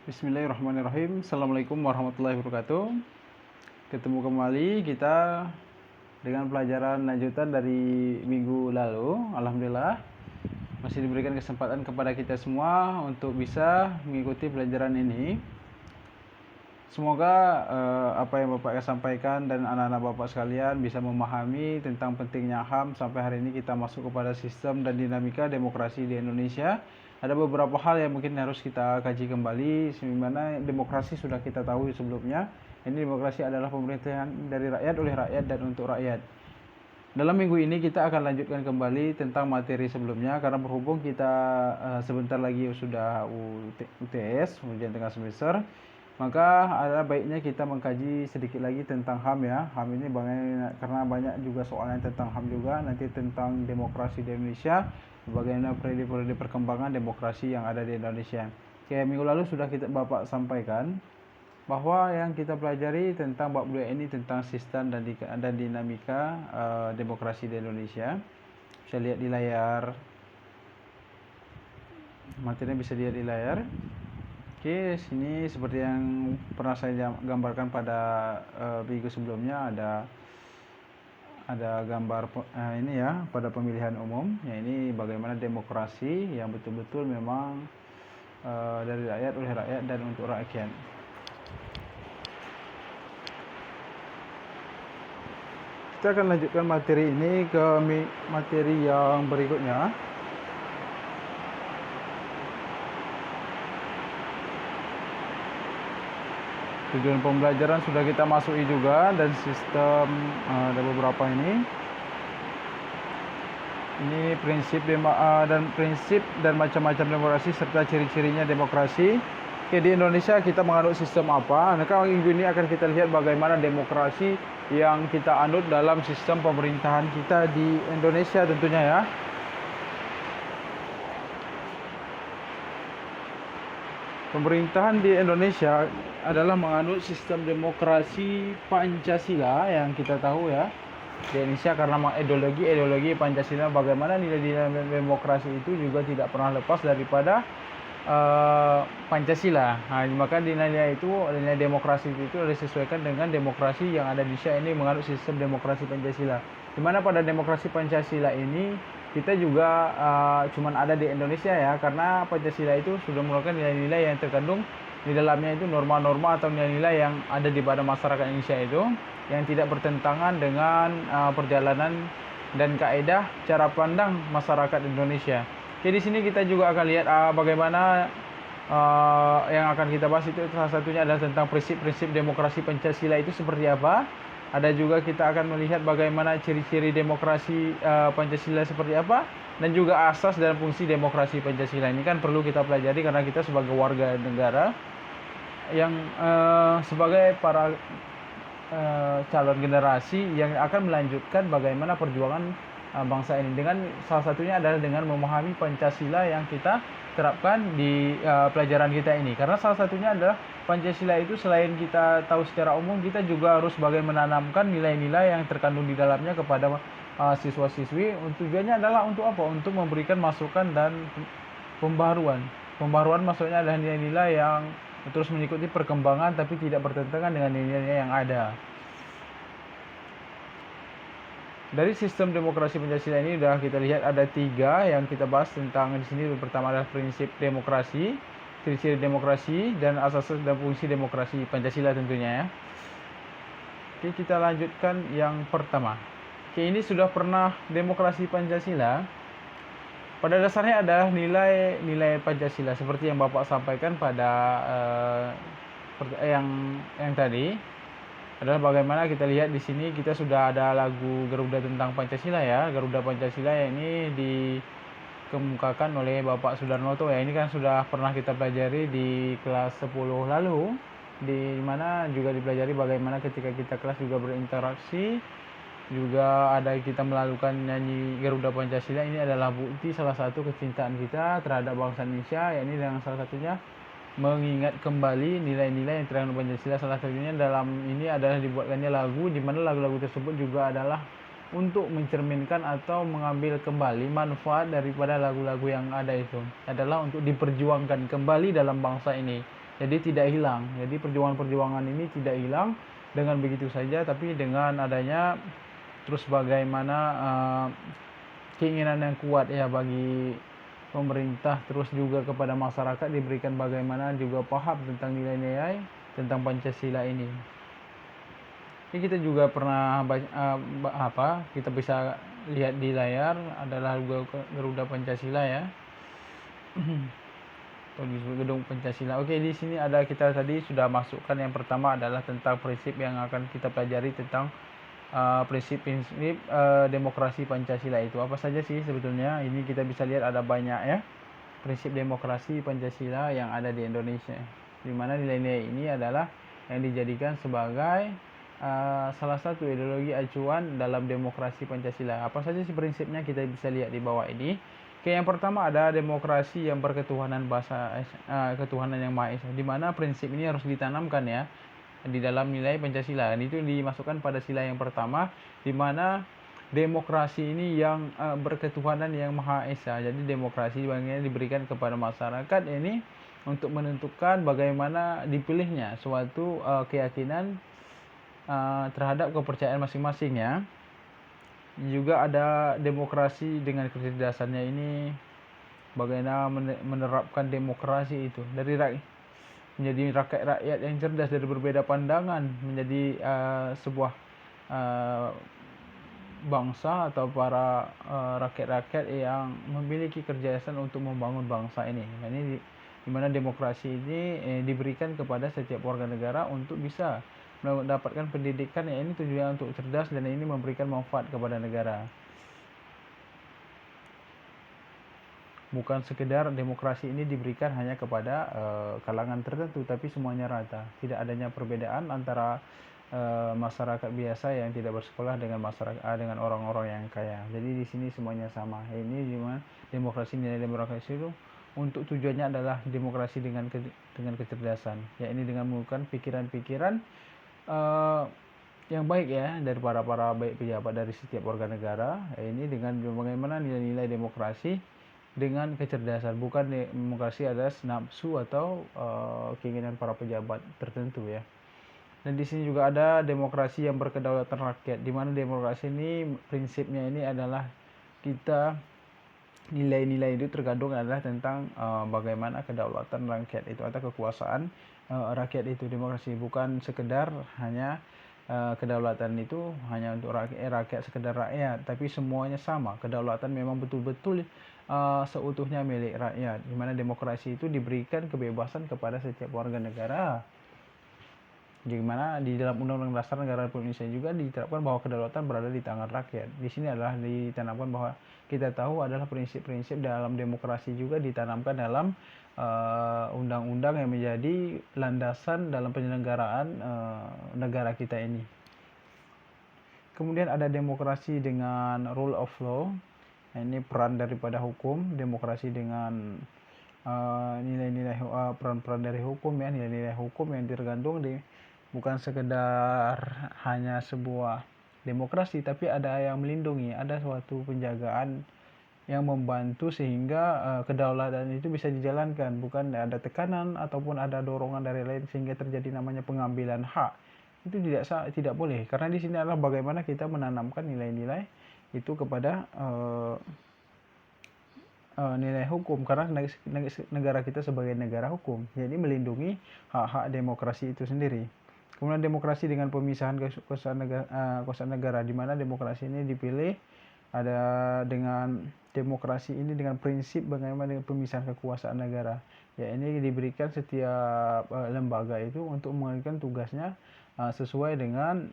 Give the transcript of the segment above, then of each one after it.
Bismillahirrahmanirrahim. Assalamualaikum warahmatullahi wabarakatuh. Ketemu kembali kita dengan pelajaran lanjutan dari minggu lalu. Alhamdulillah masih diberikan kesempatan kepada kita semua untuk bisa mengikuti pelajaran ini. Semoga apa yang Bapak sampaikan dan anak-anak Bapak sekalian bisa memahami tentang pentingnya HAM sampai hari ini kita masuk kepada sistem dan dinamika demokrasi di Indonesia. Ada beberapa hal yang mungkin harus kita kaji kembali, dimana demokrasi sudah kita tahu sebelumnya. Ini demokrasi adalah pemerintahan dari rakyat, oleh rakyat, dan untuk rakyat. Dalam minggu ini kita akan lanjutkan kembali tentang materi sebelumnya, karena berhubung kita sebentar lagi sudah UTS, ujian tengah semester, maka ada baiknya kita mengkaji sedikit lagi tentang HAM ya. HAM ini karena banyak juga soalnya tentang HAM juga, nanti tentang demokrasi di Indonesia, bagaimana periode perkembangan demokrasi yang ada di Indonesia. Kayak minggu lalu sudah Bapak sampaikan bahwa yang kita pelajari tentang bab 2 ini tentang sistem dan dinamika demokrasi di Indonesia. Bisa lihat di layar, materinya bisa dilihat di layar. Oke, sini seperti yang pernah saya gambarkan pada minggu sebelumnya, ada gambar ini ya, pada pemilihan umum ya. Ini bagaimana demokrasi yang betul-betul memang dari rakyat, oleh rakyat, dan untuk rakyat. Kita akan lanjutkan materi ini ke materi yang berikutnya. Tujuan pembelajaran sudah kita masuki juga, dan sistem ada beberapa ini prinsip dan macam-macam demokrasi serta ciri-cirinya demokrasi. Oke, di Indonesia kita menganut sistem apa? Maka minggu ini akan kita lihat bagaimana demokrasi yang kita anut dalam sistem pemerintahan kita di Indonesia tentunya ya. Pemerintahan di Indonesia adalah menganut sistem demokrasi Pancasila yang kita tahu ya. Di Indonesia karena ideologi Pancasila, bagaimana nilai-nilai demokrasi itu juga tidak pernah lepas daripada Pancasila. Nah, maka nilai demokrasi itu disesuaikan dengan demokrasi yang ada di Indonesia ini menganut sistem demokrasi Pancasila. Di mana pada demokrasi Pancasila ini kita juga cuman ada di Indonesia ya, karena Pancasila itu sudah merupakan nilai-nilai yang terkandung di dalamnya itu norma-norma atau nilai-nilai yang ada di pada masyarakat Indonesia itu, yang tidak bertentangan dengan perjalanan dan kaidah cara pandang masyarakat Indonesia. Oke, di sini kita juga akan lihat bagaimana yang akan kita bahas itu salah satunya adalah tentang prinsip-prinsip demokrasi Pancasila itu seperti apa. Ada juga kita akan melihat bagaimana ciri-ciri demokrasi Pancasila seperti apa, dan juga asas dan fungsi demokrasi Pancasila. Ini kan perlu kita pelajari karena kita sebagai warga negara yang sebagai para calon generasi yang akan melanjutkan bagaimana perjuangan bangsa ini, dengan salah satunya adalah dengan memahami Pancasila yang kita terapkan di pelajaran kita ini. Karena salah satunya adalah Pancasila itu selain kita tahu secara umum, kita juga harus bagaimana menanamkan nilai-nilai yang terkandung di dalamnya kepada siswa-siswi. Tujuannya adalah untuk apa? Untuk memberikan masukan dan pembaruan. Pembaruan maksudnya adalah nilai-nilai yang terus mengikuti perkembangan tapi tidak bertentangan dengan nilai-nilai yang ada. Dari sistem demokrasi Pancasila ini sudah kita lihat ada 3 yang kita bahas tentang di sini. Pertama adalah prinsip demokrasi, ciri-ciri demokrasi, dan asas dan fungsi demokrasi Pancasila tentunya ya. Oke, kita lanjutkan yang pertama. Oke, ini sudah pernah demokrasi Pancasila. Pada dasarnya adalah nilai Pancasila seperti yang Bapak sampaikan pada yang tadi. Adalah bagaimana kita lihat di sini kita sudah ada lagu Garuda tentang Pancasila ya. Garuda Pancasila ini dikemukakan oleh Bapak Sudarnoto ya. Ini kan sudah pernah kita pelajari di kelas 10 lalu, di mana juga dipelajari bagaimana ketika kita kelas juga berinteraksi, juga ada kita melakukan nyanyi Garuda Pancasila. Ini adalah bukti salah satu kecintaan kita terhadap bangsa Indonesia, yakni dengan salah satunya mengingat kembali nilai-nilai yang terkandung Pancasila. Salah satunya dalam ini adalah dibuatkannya lagu, di mana lagu-lagu tersebut juga adalah untuk mencerminkan atau mengambil kembali manfaat daripada lagu-lagu yang ada itu, adalah untuk diperjuangkan kembali dalam bangsa ini. Jadi tidak hilang. Jadi perjuangan-perjuangan ini tidak hilang dengan begitu saja, tapi dengan adanya terus bagaimana keinginan yang kuat ya bagi pemerintah, terus juga kepada masyarakat diberikan bagaimana juga paham tentang nilai-nilai tentang Pancasila ini. Ini kita juga pernah kita bisa lihat di layar adalah Garuda Pancasila ya. Gedung Pancasila. Oke, di sini ada kita tadi sudah masukkan yang pertama adalah tentang prinsip yang akan kita pelajari tentang prinsip-prinsip demokrasi Pancasila itu apa saja sih sebetulnya. Ini kita bisa lihat ada banyak ya prinsip demokrasi Pancasila yang ada di Indonesia, di mana nilai-nilai ini adalah yang dijadikan sebagai salah satu ideologi acuan dalam demokrasi Pancasila. Apa saja sih prinsipnya kita bisa lihat di bawah ini. Oke, yang pertama ada demokrasi yang berketuhanan ketuhanan yang Maha Esa, di mana prinsip ini harus ditanamkan ya di dalam nilai Pancasila. Dan itu dimasukkan pada sila yang pertama, di mana demokrasi ini yang berketuhanan yang Maha Esa. Jadi demokrasi bagian diberikan kepada masyarakat ini untuk menentukan bagaimana dipilihnya suatu keyakinan terhadap kepercayaan masing-masing ya. Juga ada demokrasi dengan kecerdasannya ini, bagaimana menerapkan demokrasi itu dari menjadi rakyat yang cerdas dari berbeda pandangan menjadi sebuah bangsa atau para rakyat-rakyat yang memiliki kecerdasan untuk membangun bangsa ini. Nah, ini di mana demokrasi ini diberikan kepada setiap warga negara untuk bisa mendapatkan pendidikan yang ini tujuannya untuk cerdas dan ini memberikan manfaat kepada negara. Bukan sekedar demokrasi ini diberikan hanya kepada kalangan tertentu, tapi semuanya rata. Tidak adanya perbedaan antara masyarakat biasa yang tidak bersekolah dengan dengan orang-orang yang kaya. Jadi di sini semuanya sama. Ini cuma demokrasi, nilai demokrasi itu untuk tujuannya adalah demokrasi dengan kecerdasan. Ya, ini dengan menggunakan pikiran-pikiran yang baik ya dari para baik pejabat dari setiap warga negara. Ini dengan bagaimana nilai-nilai demokrasi dengan kecerdasan, bukan demokrasi atas nafsu atau keinginan para pejabat tertentu ya. Dan di sini juga ada demokrasi yang berkedaulatan rakyat, di mana demokrasi ini prinsipnya ini adalah kita nilai-nilai itu terkandung adalah tentang bagaimana kedaulatan rakyat itu atau kekuasaan rakyat itu. Demokrasi bukan sekedar hanya kedaulatan itu hanya untuk rakyat sekedar rakyat, tapi semuanya sama. Kedaulatan memang betul-betul seutuhnya milik rakyat, di mana demokrasi itu diberikan kebebasan kepada setiap warga negara. Di mana di dalam Undang-Undang Dasar Negara Republik Indonesia juga diterapkan bahwa kedaulatan berada di tangan rakyat. Di sini adalah ditanamkan bahwa kita tahu adalah prinsip-prinsip dalam demokrasi juga ditanamkan dalam undang-undang yang menjadi landasan dalam penyelenggaraan negara kita ini. Kemudian ada demokrasi dengan rule of law. Ini peran daripada hukum, demokrasi dengan nilai-nilai peran-peran dari hukum ya, nilai-nilai hukum yang tergantung di bukan sekedar hanya sebuah demokrasi, tapi ada yang melindungi, ada suatu penjagaan yang membantu sehingga kedaulatan itu bisa dijalankan, bukan ada tekanan ataupun ada dorongan dari lain sehingga terjadi namanya pengambilan hak. Itu tidak boleh, karena di sini adalah bagaimana kita menanamkan nilai-nilai itu kepada nilai hukum, karena negara kita sebagai negara hukum, jadi melindungi hak-hak demokrasi itu sendiri. Kemudian demokrasi dengan pemisahan kekuasaan negara, di mana demokrasi ini dipilih ada dengan demokrasi ini dengan prinsip bagaimana dengan pemisahan kekuasaan negara. Ya, ini diberikan setiap lembaga itu untuk menjalankan tugasnya sesuai dengan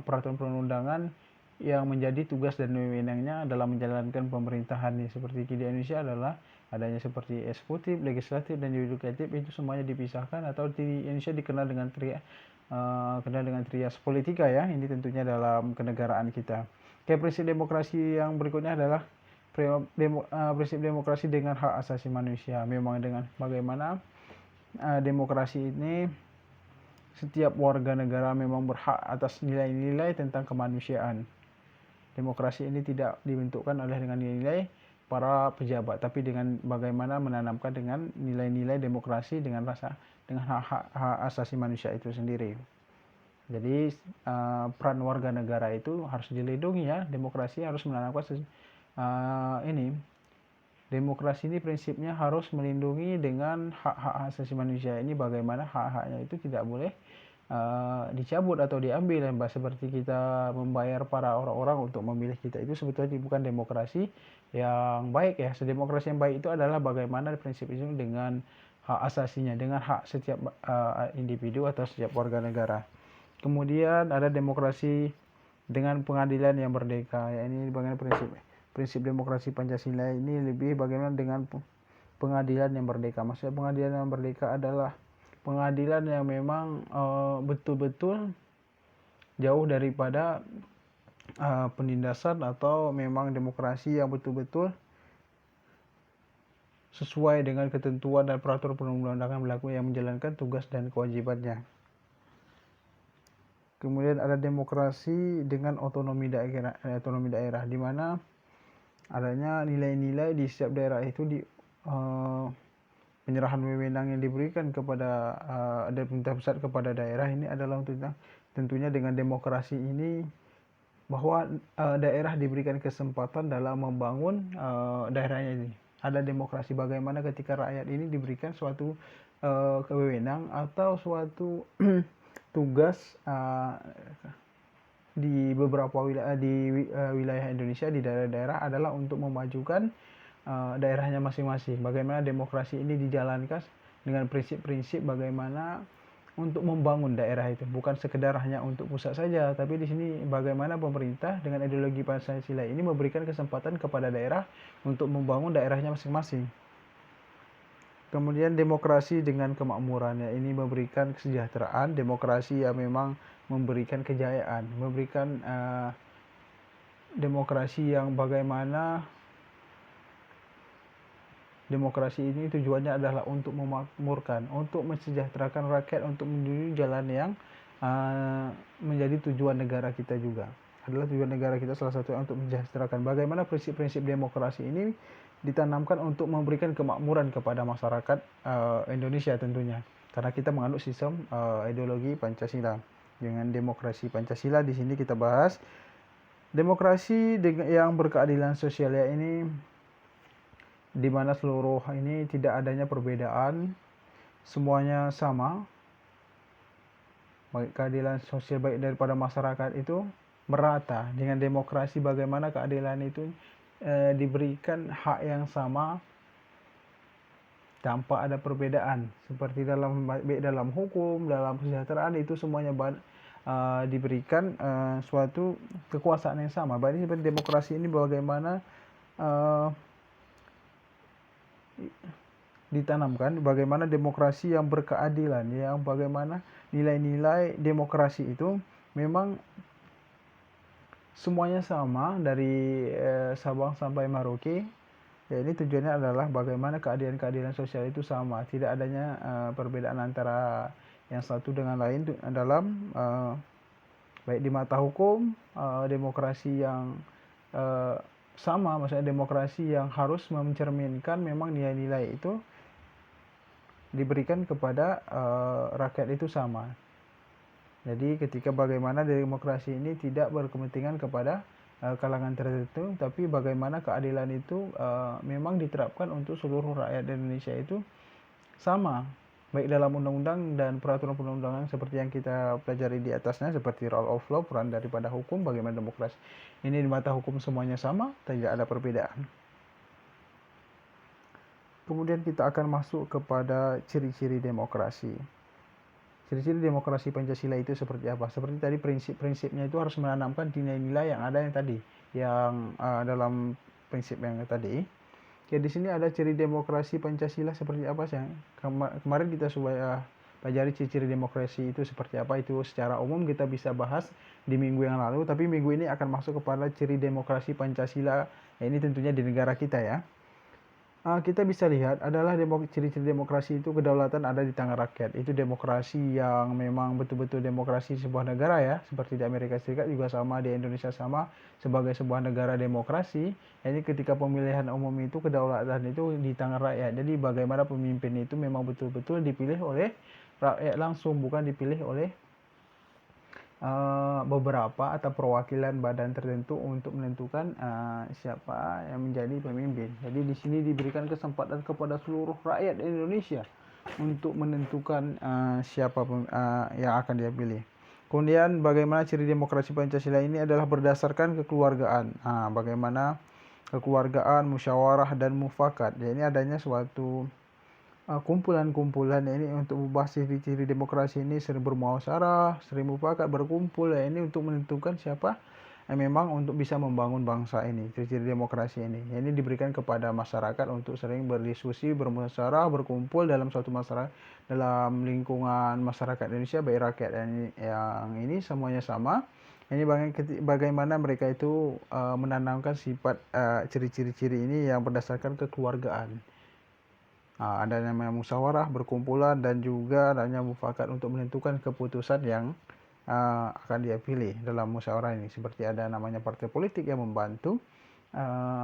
peraturan perundangan yang menjadi tugas dan wewenangnya dalam menjalankan pemerintahan. Seperti di Indonesia adalah adanya seperti eksekutif, legislatif, dan yudikatif, itu semuanya dipisahkan, atau di Indonesia dikenal dengan trias politika ya. Ini tentunya dalam kenegaraan kita. Oke, prinsip demokrasi yang berikutnya adalah prinsip demokrasi dengan hak asasi manusia. Memang dengan bagaimana demokrasi ini setiap warga negara memang berhak atas nilai-nilai tentang kemanusiaan. Demokrasi ini tidak dibentukkan oleh dengan nilai-nilai para pejabat, tapi dengan bagaimana menanamkan dengan nilai-nilai demokrasi dengan hak asasi manusia itu sendiri. Jadi peran warga negara itu harus dilindungi ya. Demokrasi harus menanamkan ini. Demokrasi ini prinsipnya harus melindungi dengan hak-hak asasi manusia ini, bagaimana hak-haknya itu tidak boleh dicabut atau diambil. Seperti kita membayar para orang-orang untuk memilih kita, itu sebetulnya bukan demokrasi yang baik ya. Demokrasi yang baik itu adalah bagaimana prinsip itu dengan hak asasinya, dengan hak setiap individu atau setiap warga negara. Kemudian ada demokrasi dengan pengadilan yang merdeka, ya ini bagaimana prinsip demokrasi Pancasila ini lebih bagaimana dengan pengadilan yang merdeka. Maksudnya pengadilan yang merdeka adalah pengadilan yang memang betul-betul jauh daripada penindasan, atau memang demokrasi yang betul-betul sesuai dengan ketentuan dan peraturan perundang-undangan berlaku yang menjalankan tugas dan kewajibannya. Kemudian ada demokrasi dengan otonomi daerah, di mana adanya nilai-nilai di setiap daerah itu penyerahan wewenang yang diberikan kepada dari pemerintah pusat kepada daerah ini adalah untuk tentunya dengan demokrasi ini, bahwa daerah diberikan kesempatan dalam membangun daerahnya ini. Ada demokrasi bagaimana ketika rakyat ini diberikan suatu kewenang atau suatu tugas di beberapa wilayah Indonesia, di daerah-daerah adalah untuk memajukan daerahnya masing-masing. Bagaimana demokrasi ini dijalankan dengan prinsip-prinsip bagaimana untuk membangun daerah itu, bukan sekedar hanya untuk pusat saja, tapi di sini bagaimana pemerintah dengan ideologi Pancasila ini memberikan kesempatan kepada daerah untuk membangun daerahnya masing-masing. Kemudian demokrasi dengan kemakmuran, ya ini memberikan kesejahteraan. Demokrasi yang memang memberikan kejayaan, memberikan demokrasi yang bagaimana demokrasi ini tujuannya adalah untuk memakmurkan, untuk mensejahterakan rakyat, untuk menuju jalan yang menjadi tujuan negara kita juga. Adalah tujuan negara kita salah satunya untuk mensejahterakan. Bagaimana prinsip-prinsip demokrasi ini ditanamkan untuk memberikan kemakmuran kepada masyarakat Indonesia tentunya. Karena kita menganut sistem ideologi Pancasila. Dengan demokrasi Pancasila di sini kita bahas demokrasi yang berkeadilan sosial, ya ini di mana seluruh ini tidak adanya perbedaan, semuanya sama. Keadilan sosial baik daripada masyarakat itu merata. Dengan demokrasi bagaimana keadilan itu diberikan hak yang sama tanpa ada perbedaan, seperti dalam hukum, dalam kesejahteraan, itu semuanya diberikan suatu kekuasaan yang sama. Berarti seperti demokrasi ini bagaimana ditanamkan, bagaimana demokrasi yang berkeadilan, yang bagaimana nilai-nilai demokrasi itu memang semuanya sama dari Sabang sampai Merauke. Ya ini tujuannya adalah bagaimana keadilan sosial itu sama, tidak adanya perbedaan antara yang satu dengan lain dalam baik di mata hukum, demokrasi yang sama, maksudnya demokrasi yang harus mencerminkan memang nilai-nilai itu diberikan kepada rakyat itu sama. Jadi ketika bagaimana demokrasi ini tidak berkepentingan kepada kalangan tertentu, tapi bagaimana keadilan itu memang diterapkan untuk seluruh rakyat Indonesia itu sama, baik dalam undang-undang dan peraturan perundang-undangan seperti yang kita pelajari di atasnya, seperti rule of law, peran daripada hukum, bagaimana demokrasi ini di mata hukum semuanya sama, tidak ada perbedaan. Kemudian kita akan masuk kepada ciri-ciri demokrasi. Ciri-ciri demokrasi Pancasila itu seperti apa? Seperti tadi prinsip-prinsipnya itu harus menanamkan nilai-nilai yang ada yang tadi, yang dalam prinsip yang tadi. Ya di sini ada ciri demokrasi Pancasila seperti apa sih? Kemarin kita sudah pelajari ciri-ciri demokrasi itu seperti apa, itu secara umum kita bisa bahas di minggu yang lalu, tapi minggu ini akan masuk kepada ciri demokrasi Pancasila. Ya, ini tentunya di negara kita ya. kita bisa lihat adalah ciri-ciri demokrasi itu kedaulatan ada di tangan rakyat. Itu demokrasi yang memang betul-betul demokrasi sebuah negara ya, seperti di Amerika Serikat juga sama, di Indonesia sama, sebagai sebuah negara demokrasi. Jadi ketika pemilihan umum itu kedaulatan itu di tangan rakyat. Jadi bagaimana pemimpin itu memang betul-betul dipilih oleh rakyat langsung, bukan dipilih oleh beberapa atau perwakilan badan tertentu untuk menentukan siapa yang menjadi pemimpin. Jadi di sini diberikan kesempatan kepada seluruh rakyat Indonesia untuk menentukan siapa yang akan dia pilih. Kemudian bagaimana ciri demokrasi Pancasila ini adalah berdasarkan kekeluargaan. Bagaimana kekeluargaan, musyawarah dan mufakat. Jadi ini adanya suatu kumpulan-kumpulan ini untuk membahas ciri-ciri demokrasi ini, sering bermuasyarah, sering mufakat, berkumpul ini untuk menentukan siapa yang memang untuk bisa membangun bangsa ini. Ciri-ciri demokrasi ini diberikan kepada masyarakat untuk sering berdiskusi, bermuasyarah, berkumpul dalam suatu masyarakat, dalam lingkungan masyarakat Indonesia, baik rakyat yang ini semuanya sama. Ini bagaimana mereka itu menanamkan sifat ciri-ciri ini yang berdasarkan kekeluargaan. Ada namanya musyawarah, berkumpulan, dan juga adanya mufakat untuk menentukan keputusan yang akan dia pilih dalam musyawarah ini. Seperti ada namanya partai politik yang membantu,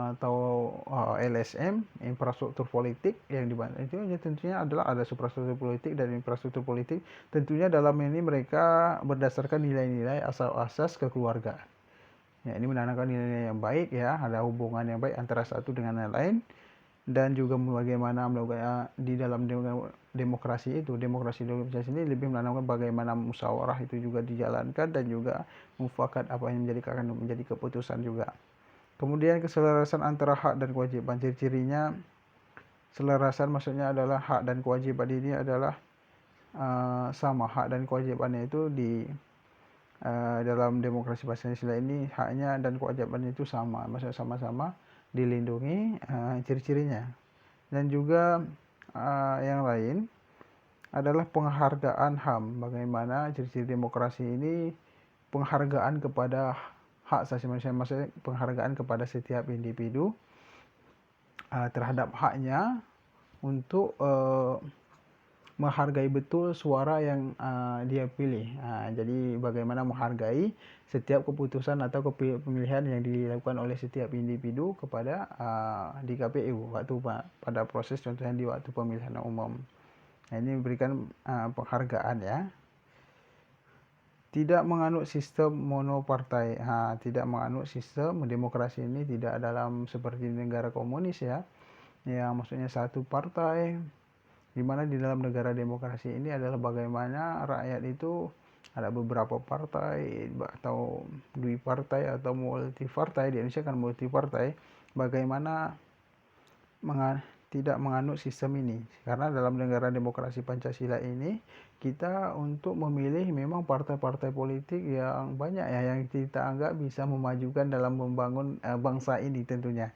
atau LSM, infrastruktur politik yang dibantu. Itu tentunya adalah ada infrastruktur politik dan infrastruktur politik. Tentunya dalam ini mereka berdasarkan nilai-nilai asas kekeluargaan. Ya, ini menanamkan nilai yang baik ya, ada hubungan yang baik antara satu dengan yang lain. Dan juga bagaimana melakukan di dalam demokrasi itu, demokrasi ini lebih menanamkan bagaimana musyawarah itu juga dijalankan dan juga mufakat apa yang akan menjadi keputusan juga. Kemudian keselarasan antara hak dan kewajiban, ciri-cirinya selarasan maksudnya adalah hak dan kewajiban ini adalah sama, hak dan kewajibannya itu di dalam demokrasi Pancasila ini haknya dan kewajibannya itu sama, maksudnya sama-sama dilindungi ciri-cirinya. Dan juga yang lain adalah penghargaan HAM. Bagaimana ciri-ciri demokrasi ini penghargaan kepada hak asasi manusia, maksudnya penghargaan kepada setiap individu terhadap haknya untuk menghargai betul suara yang dia pilih. Jadi bagaimana menghargai setiap keputusan atau pemilihan yang dilakukan oleh setiap individu kepada di KPU waktu pada proses contohnya di waktu pemilihan umum. Nah, ini memberikan penghargaan ya. Tidak menganut sistem monopartai. Tidak menganut sistem demokrasi ini tidak dalam seperti negara komunis ya. Yang maksudnya satu partai, di mana di dalam negara demokrasi ini adalah bagaimana rakyat itu ada beberapa partai atau dui partai atau multi partai. Di Indonesia kan multi partai. Bagaimana tidak menganut sistem ini, karena dalam negara demokrasi Pancasila ini kita untuk memilih memang partai-partai politik yang banyak ya, yang kita anggap bisa memajukan dalam membangun bangsa ini tentunya.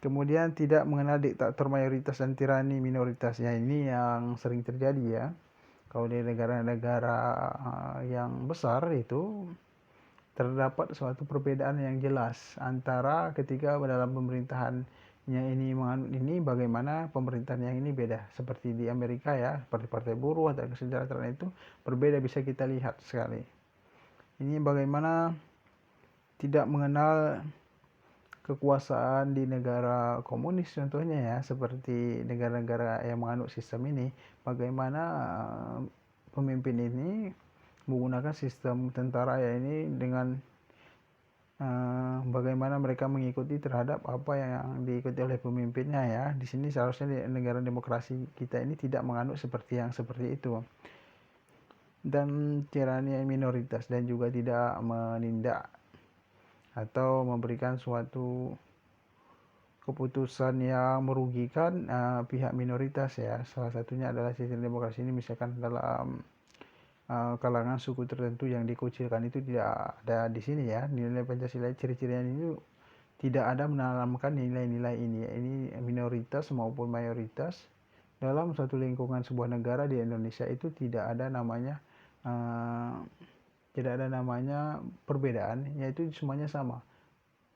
Kemudian tidak mengenal diktator mayoritas dan tirani minoritas. Ya, ini yang sering terjadi ya. Kalau di negara-negara yang besar itu terdapat suatu perbedaan yang jelas antara ketika dalam pemerintahannya ini menganut ini, bagaimana pemerintahan yang ini beda. Seperti di Amerika ya, seperti partai buruh atau kesejahteraan itu berbeda, bisa kita lihat sekali. Ini bagaimana tidak mengenal kekuasaan di negara komunis contohnya ya, seperti negara-negara yang menganut sistem ini, bagaimana pemimpin ini menggunakan sistem tentara ya ini dengan bagaimana mereka mengikuti terhadap apa yang diikuti oleh pemimpinnya ya. Di sini seharusnya di negara demokrasi kita ini tidak menganut seperti itu. Dan tirani minoritas, dan juga tidak menindak atau memberikan suatu keputusan yang merugikan pihak minoritas ya. Salah satunya adalah sistem demokrasi ini, misalkan dalam kalangan suku tertentu yang dikucilkan itu tidak ada di sini ya. Nilai Pancasila ciri-cirinya ini tidak ada menanamkan nilai-nilai ini minoritas maupun mayoritas dalam suatu lingkungan sebuah negara. Di Indonesia itu tidak ada namanya perbedaan, yaitu semuanya sama.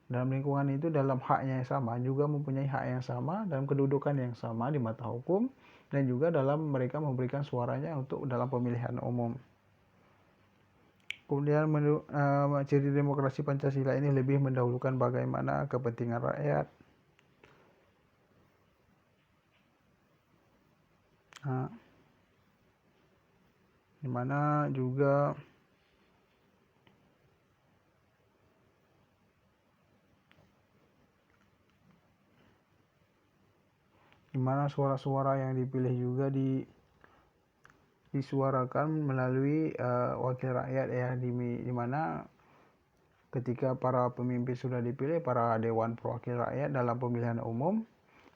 dalam lingkungan itu dalam haknya yang sama, juga mempunyai hak yang sama, dalam kedudukan yang sama di mata hukum, dan juga dalam mereka memberikan suaranya untuk dalam pemilihan umum. Kemudian ciri demokrasi Pancasila ini lebih mendahulukan bagaimana kepentingan rakyat. Nah, dimana juga dimana suara-suara yang dipilih juga disuarakan melalui wakil rakyat ya, dimana ketika para pemimpin sudah dipilih, para dewan perwakilan rakyat dalam pemilihan umum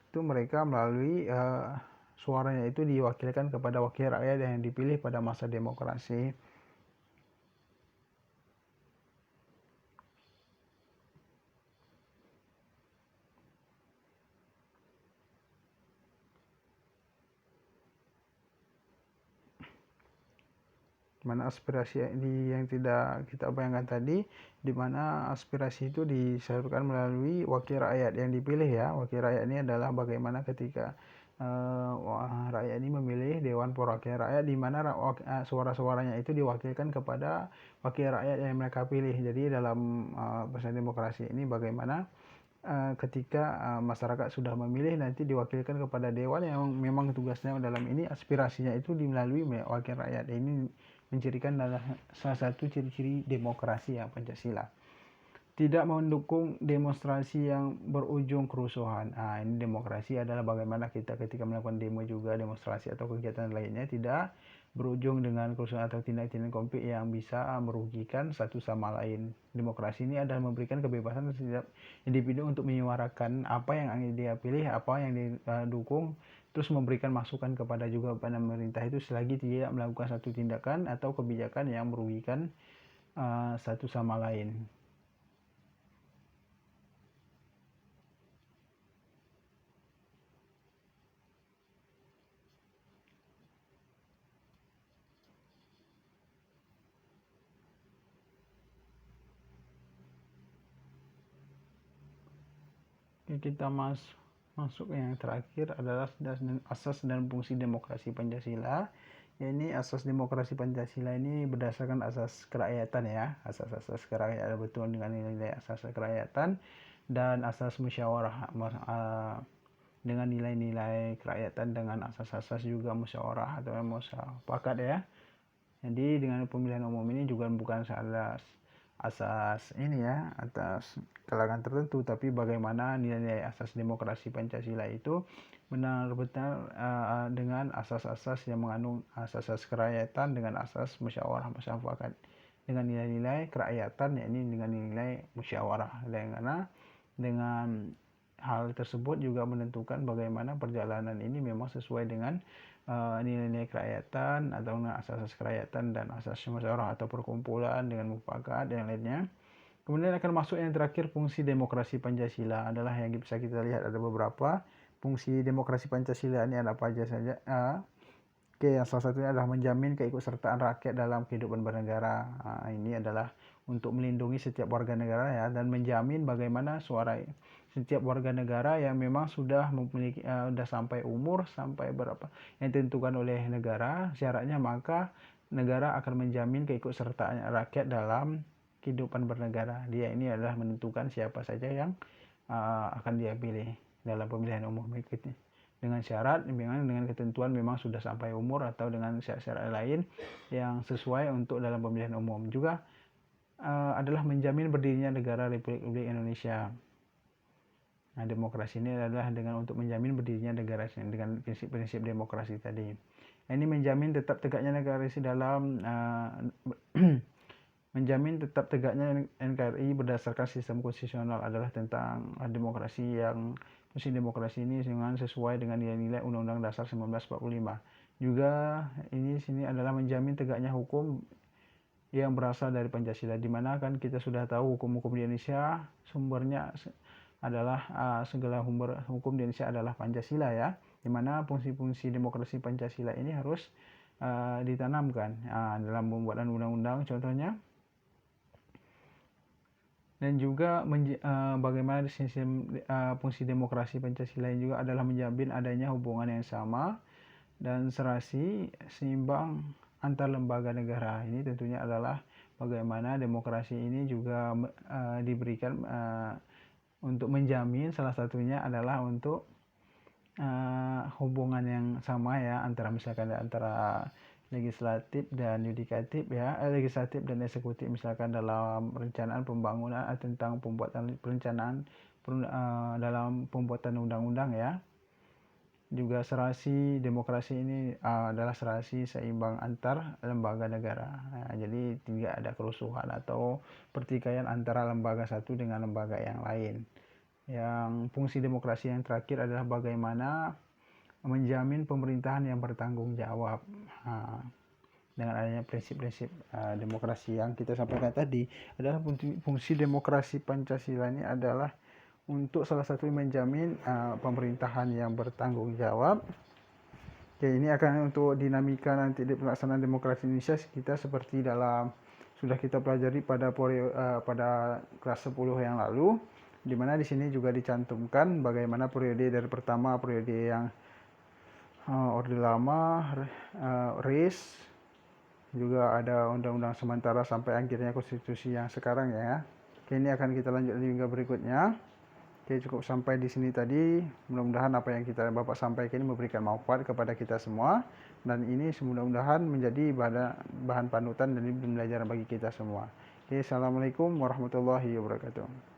itu mereka melalui suaranya itu diwakilkan kepada wakil rakyat yang dipilih pada masa demokrasi. Mana aspirasi yang tidak kita bayangkan tadi, di mana aspirasi itu disalurkan melalui wakil rakyat yang dipilih ya. Wakil rakyat ini adalah bagaimana ketika rakyat ini memilih Dewan Perwakilan Rakyat, di mana suara-suaranya itu diwakilkan kepada wakil rakyat yang mereka pilih. Jadi dalam proses demokrasi ini bagaimana ketika masyarakat sudah memilih, nanti diwakilkan kepada dewan yang memang tugasnya dalam ini aspirasinya itu melalui wakil rakyat. Ini mencirikan adalah salah satu ciri-ciri demokrasi ya Pancasila. Tidak mendukung demonstrasi yang berujung kerusuhan. Ini demokrasi adalah bagaimana kita ketika melakukan demo juga, demonstrasi atau kegiatan lainnya tidak berujung dengan kerusuhan atau tindak-tindak konflik yang bisa merugikan satu sama lain. Demokrasi ini adalah memberikan kebebasan setiap individu untuk menyuarakan apa yang dia pilih, apa yang didukung, terus memberikan masukan kepada juga pemerintah itu selagi tidak melakukan satu tindakan atau kebijakan yang merugikan satu sama lain. Kita masuk yang terakhir adalah asas dan fungsi demokrasi Pancasila. Ini asas demokrasi Pancasila ini berdasarkan asas kerakyatan ya, asas-asas kerakyatan betul dengan nilai-nilai asas kerakyatan dan asas musyawarah dengan nilai-nilai kerakyatan dengan asas-asas juga musyawarah atau mufakat ya. Jadi dengan pemilihan umum ini juga bukan asas ini ya, atas kalangan tertentu, tapi bagaimana nilai-nilai asas demokrasi Pancasila itu benar-benar dengan asas-asas yang mengandung asas-asas kerakyatan dengan asas musyawarah mufakat dengan nilai-nilai kerakyatan, yakni dengan nilai musyawarah, dengan hal tersebut juga menentukan bagaimana perjalanan ini memang sesuai dengan nilai-nilai kerakyatan atau asas-asas kerakyatan dan asas musyawarah atau perkumpulan dengan mufakat dan lainnya. Kemudian akan masuk yang terakhir, fungsi demokrasi Pancasila adalah yang bisa kita lihat ada beberapa fungsi demokrasi Pancasila ini ada apa aja saja. Yang salah satunya adalah menjamin keikutsertaan rakyat dalam kehidupan bernegara. Ini adalah untuk melindungi setiap warga negara ya, dan menjamin bagaimana suara setiap warga negara yang memang sudah memiliki sudah sampai umur sampai berapa yang ditentukan oleh negara syaratnya, maka negara akan menjamin keikutsertaan rakyat dalam kehidupan bernegara. Dia ini adalah menentukan siapa saja yang akan dia pilih dalam pemilihan umum dengan syarat dengan ketentuan memang sudah sampai umur atau dengan syarat-syarat lain yang sesuai untuk dalam pemilihan umum. Juga adalah menjamin berdirinya negara Republik Indonesia. Nah, demokrasi ini adalah dengan untuk menjamin berdirinya negara dengan prinsip-prinsip demokrasi tadi. Ini menjamin tetap tegaknya negara dalam menjamin tetap tegaknya NKRI berdasarkan sistem konstitusional adalah tentang demokrasi yang fungsi demokrasi ini dengan sesuai dengan nilai-nilai Undang-Undang Dasar 1945. Juga sini adalah menjamin tegaknya hukum yang berasal dari Pancasila, di mana kan kita sudah tahu hukum-hukum di Indonesia sumbernya adalah segala hukum di Indonesia adalah Pancasila ya, di mana fungsi-fungsi demokrasi Pancasila ini harus ditanamkan dalam pembuatan undang-undang. Contohnya dan juga bagaimana fungsi demokrasi Pancasila ini juga adalah menjamin adanya hubungan yang sama dan serasi seimbang antar lembaga negara. Ini tentunya adalah bagaimana demokrasi ini juga diberikan untuk menjamin, salah satunya adalah untuk hubungan yang sama ya antara misalkan antara legislatif dan yudikatif ya, legislatif dan eksekutif, misalkan dalam perencanaan pembangunan tentang pembuatan perencanaan dalam pembuatan undang-undang ya. Juga serasi demokrasi ini adalah serasi seimbang antar lembaga negara. Nah, jadi tidak ada kerusuhan atau pertikaian antara lembaga satu dengan lembaga yang lain. Yang fungsi demokrasi yang terakhir adalah bagaimana menjamin pemerintahan yang bertanggung jawab. Dengan adanya prinsip-prinsip demokrasi yang kita sampaikan tadi, adalah fungsi demokrasi Pancasila ini adalah untuk salah satu menjamin pemerintahan yang bertanggung jawab. Oke, ini akan untuk dinamika nanti di pelaksanaan demokrasi Indonesia kita seperti dalam sudah kita pelajari pada kelas 10 yang lalu, di mana di sini juga dicantumkan bagaimana periode dari pertama periode yang Orde Lama, RIS, juga ada undang-undang sementara sampai akhirnya konstitusi yang sekarang ya. Oke, ini akan kita lanjut hingga berikutnya. Oke, cukup sampai di sini tadi. Mudah-mudahan apa yang Bapak sampaikan ini memberikan manfaat kepada kita semua, dan ini mudah-mudahan menjadi bahan panutan dan pembelajaran bagi kita semua. Oke, assalamualaikum warahmatullahi wabarakatuh.